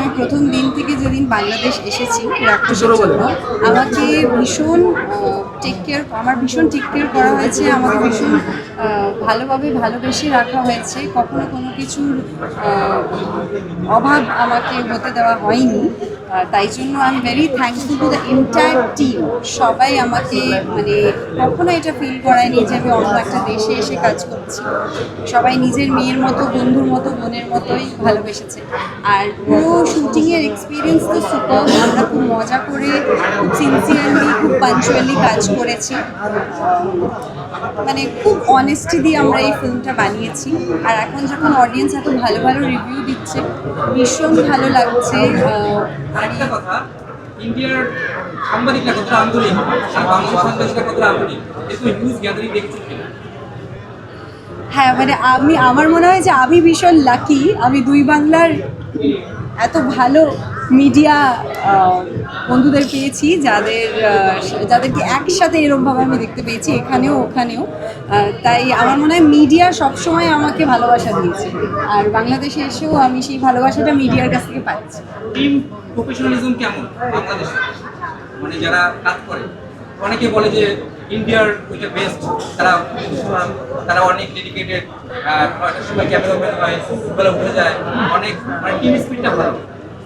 আমি প্রথম দিন থেকে যেদিন বাংলাদেশ এসেছি রাক্ষসের জন্য আমাকে ভীষণ ভীষণ টেক কেয়ার করা হয়েছে, আমাকে ভীষণ ভালোভাবে ভালোবেসে রাখা হয়েছে, কখনো কোনো কিছুর অভাব আমাকে হতে দেওয়া হয়নি। তাই জন্য I am very thankful to the entire team. সবাই আমাকে মানে কখনো এটা ফিল করায়নি যে আমি অন্য একটা দেশে এসে কাজ করছি। সবাই নিজের মেয়ের মতো, বন্ধুর মতো, বোনের মতোই ভালোবেসেছে। আর পুরো শুটিংয়ের এক্সপিরিয়েন্স তো সুপার। আমরা খুব মজা করে, খুব সিনসিয়ারলি, খুব পাঞ্চুয়ালি কাজ করেছি। মানে খুব অনেস্টি দিয়ে আমরা এই ফিল্মটা বানিয়েছি। আর এখন যখন অডিয়েন্স এত ভালো ভালো রিভিউ দিচ্ছে, ভীষণ ভালো লাগছে। আরেকটা কথা, ইন্ডিয়ার সাংবাদিকরা কতটা আন্তরিক আর বাংলাদেশের সাংবাদিকরা কতটা আন্তরিক, এরকম হিউজ গ্যাদারিং দেখেছেন কিনা? হ্যাঁ, মানে আমার মনে হয় যে আমি ভীষণ লাকি, আমি দুই বাংলার এত ভালো মিডিয়া বন্ধুদের পেয়েছি, যাদেরকে একসাথে এরকমভাবে আমি দেখতে পেয়েছি এখানেও ওখানেও। তাই আমার মনে হয় মিডিয়া সবসময় আমাকে ভালোবাসা দিয়েছে, আর বাংলাদেশে এসেও আমি সেই ভালোবাসাটা মিডিয়ার কাছ থেকে পাচ্ছি। টিম প্রফেশনালিজম কেমন বাংলাদেশে? মানে যারা কাজ করে অনেকে বলে যে ইন্ডিয়ার ওইটা বেস্ট, তারা অনেক ডেডিকেটেড, সময় ক্যামেরাম্যান হয়, বলে উঠে যায়, অনেক মানে টিম স্পিডটা ভালো।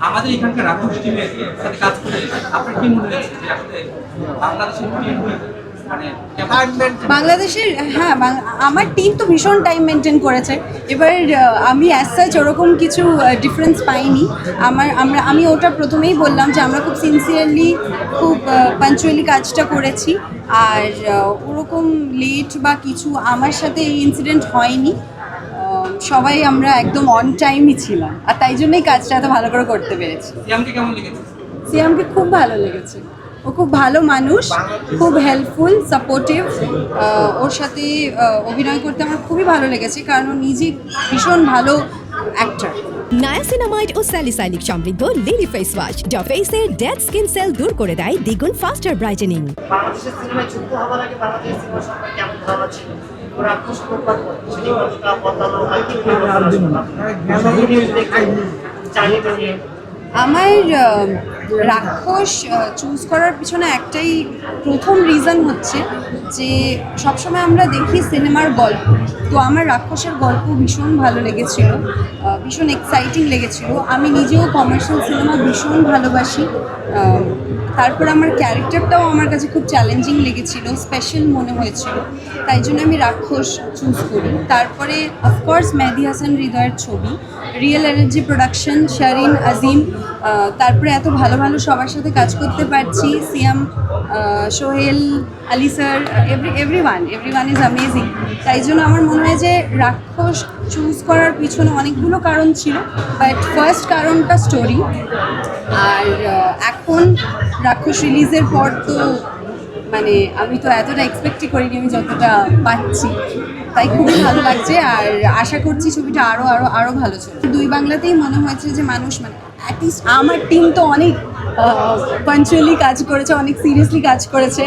আমাদের এখানকার রাক্ষস টিমের সাথে কাজ করে আপনার কি মনে হয়েছে যে আসলে বাংলাদেশের টিম মানে বাংলাদেশের, হ্যাঁ, আমার টিম তো ভীষণ টাইম মেনটেন করেছে। এবার আমি অ্যাজ সাচ ওরকম কিছু ডিফারেন্স পাইনি। আমি ওটা প্রথমেই বললাম যে আমরা খুব সিনসিয়ারলি, খুব পাঞ্চুয়ালি কাজটা করেছি। আর ওরকম লেট বা কিছু আমার সাথে এই ইনসিডেন্ট হয়নি। সবাই আমরা একদম অন টাইমই ছিলাম, আর তাই জন্যই কাজটা এত ভালো করে করতে পেরেছি। সিয়ামকে কেমন লেগেছে? সিয়ামকে খুব ভালো লেগেছে। ও খুব ভালো মানুষ, খুব হেল্পফুল, সাপোর্টিভ। ওর সাথে অভিনয় করতে আমার খুবই ভালো লেগেছে, কারণ ও নিজে ভীষণ ভালো অ্যাক্টর। নায়াসিনামাইড ও স্যালিসাইলিক সমৃদ্ধ লিলি ফেস ওয়াশ যা ফেসের ডেড স্কিন সেল দূর করে দেয় দ্বিগুণ ফাস্টার ব্রাইটেনিং। বাংলাদেশের সিনেমায় যুক্ত হওয়ার আগে বাংলাদেশের সিনেমা সম্পর্কে কেমন ধারণা ছিল? ওরা খুশ করবার পর সেটি কতটা বদলালো আর কি আমার রাক্ষস চুজ করার পিছনে একটাই প্রথম রিজন হচ্ছে যে সবসময় আমরা দেখি সিনেমার গল্প। তো আমার রাক্ষসের গল্প ভীষণ ভালো লেগেছিল, ভীষণ এক্সাইটিং লেগেছিল। আমি নিজেও কমার্শিয়াল সিনেমা ভীষণ ভালোবাসি। তারপর আমার ক্যারেক্টারটাও আমার কাছে খুব চ্যালেঞ্জিং লেগেছিল, স্পেশাল মনে হয়েছিল। তাই জন্য আমি রাক্ষস চুজ করি। তারপরে অফকোর্স মেহেদী হাসান হৃদয়ের ছবি, real energy production, Sharin, Azim, তারপরে এত ভালো ভালো সবার সাথে কাজ করতে পারছি, Siam, Sohel, Ali sir, everyone is amazing. তাই জন্য আমার মনে হয় যে রাক্ষস চুজ করার পিছনে অনেকগুলো কারণ ছিল, বাট ফার্স্ট কারণটা স্টোরি। আর এখন রাক্ষস রিলিজের পর তো মানে আমি তো এতটা এক্সপেক্টই করিনি আমি যতটা পাচ্ছি, তাই খুবই ভালো লাগছে। আর আশা করছি ছবিটা আরও ভালো চলবে। দুই বাংলাতেই মনে হয়েছে যে মানুষ মানে অ্যাটলিস্ট আমার টিম তো অনেক পাঞ্চুয়ালি কাজ করেছে, অনেক সিরিয়াসলি কাজ করেছে,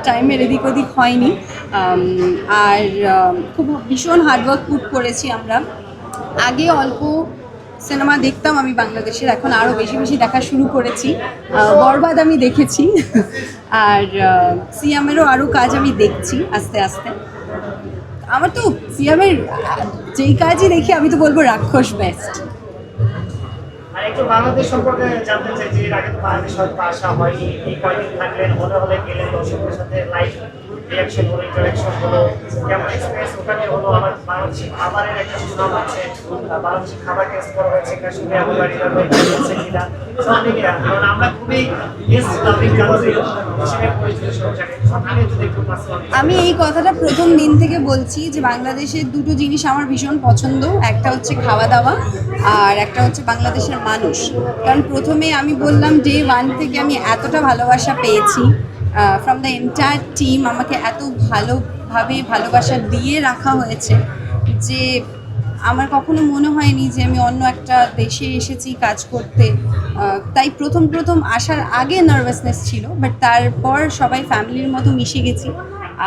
টাইমের এদিক ওদিক হয়নি। আর খুব ভীষণ হার্ডওয়ার্ক পুট করেছি আমরা। আগে অল্প সিনেমা দেখতাম আমি বাংলাদেশের, এখন আরও বেশি বেশি দেখা শুরু করেছি। বরবাদ আমি দেখেছি, আর সিয়ামেরও আরও কাজ আমি দেখছি আস্তে আস্তে। আমার তো সিয়ামের যেই কাজই দেখি আমি তো বলবো রাক্ষস বেস্ট। আর একটু বাংলাদেশ সম্পর্কে জানতে চাই যে এর আগে তো বাংলাদেশ হয়তো আসা হয়নি, এই কয়েকদিন থাকলেন, হলে হলে গেলেন, দর্শকদের সাথে লাইভ রিয়াকশন হলো, ইন্টারাকশন হলো, কেমন এক্সপিরিয়েন্স ওখানে হলো? আবার বাংলাদেশি খাবারের একটা সুনাম আছে, বাংলাদেশি খাবার টেস্ট করা হয়েছে, কাশ্মীরে আবুবাড়ি হয়েছে কিনা সব মিলিয়ে, কারণ আমরা খুবই গেস্ট লাভিং কান্ট্রি হিসেবে পরিচিত সব জায়গায়, সব মিলিয়ে যদি একটু আমি এই কথাটা প্রথম দিন থেকে বলছি যে বাংলাদেশের দুটো জিনিস আমার ভীষণ পছন্দ, একটা হচ্ছে খাওয়া দাওয়া আর একটা হচ্ছে বাংলাদেশের মানুষ। কারণ প্রথমে আমি বললাম ডে 1 থেকে আমি এতটা ভালোবাসা পেয়েছি ফ্রম দ্য এন্টায়ার টিম। আমাকে এত ভালোভাবে ভালোবাসা দিয়ে রাখা হয়েছে যে আমার কখনো মনে হয়নি যে আমি অন্য একটা দেশে এসেছি কাজ করতে। তাই প্রথম আসার আগে নার্ভাসনেস ছিল, বাট তারপর সবাই ফ্যামিলির মতো মিশে গেছি।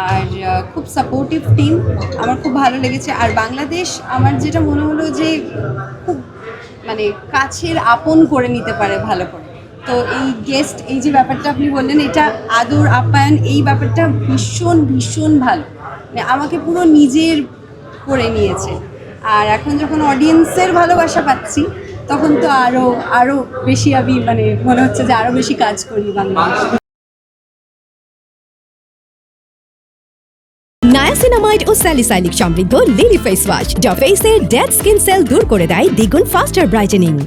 আর খুব সাপোর্টিভ টিম, আমার খুব ভালো লেগেছে। আর বাংলাদেশ আমার যেটা মনে হলো যে খুব মানে কাছের আপন করে নিতে পারে ভালো করে। তো এই গেস্ট, এই যে ব্যাপারটা আপনি বললেন, এটা আদর আপ্যায়ন, এই ব্যাপারটা ভীষণ ভীষণ ভালো, মানে আমাকে পুরো নিজের করে নিয়েছে। আর এখন যখন অডিয়েন্সের ভালোবাসা পাচ্ছি তখন তো আরো আরো বেশি আমি মানে মনে হচ্ছে যে আরো বেশি কাজ করি বাংলা। নায়াসিনামাইড ও স্যালিসাইলিক সমৃদ্ধ লিলি ফেস ওয়াশ যা ফেসের ডেড স্কিন সেল দূর করে দেয় দ্বিগুণ ফাস্টার ব্রাইটেনিং।